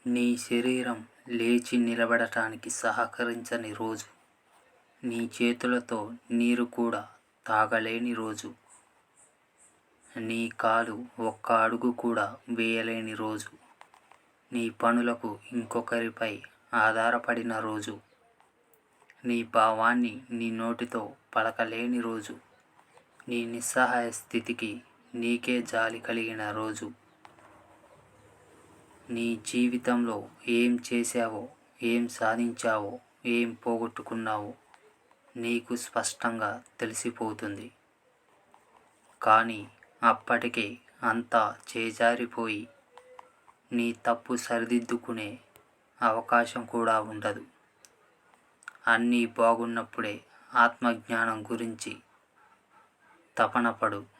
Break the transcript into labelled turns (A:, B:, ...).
A: నీ శరీరం లేచి నిలబడటానికి సహకరించని రోజు, నీ చేతులతో నీరు కూడా తాగలేని రోజు, నీ కాలు ఒక్క అడుగు కూడా వేయలేని రోజు, నీ పనులకు ఇంకొకరిపై ఆధారపడిన రోజు, నీ భావాన్ని నీ నోటితో పలకలేని రోజు, నీ నిస్సహాయ స్థితికి నీకే జాలి కలిగిన రోజు, నీ జీవితంలో ఏం చేశావో, ఏం సాధించావో, ఏం పోగొట్టుకున్నావో నీకు స్పష్టంగా తెలిసిపోతుంది. కానీ అప్పటికే అంతా చేజారిపోయి నీ తప్పు సరిదిద్దుకునే అవకాశం కూడా ఉండదు. అన్నీ బాగున్నప్పుడే ఆత్మజ్ఞానం గురించి తపనపడు.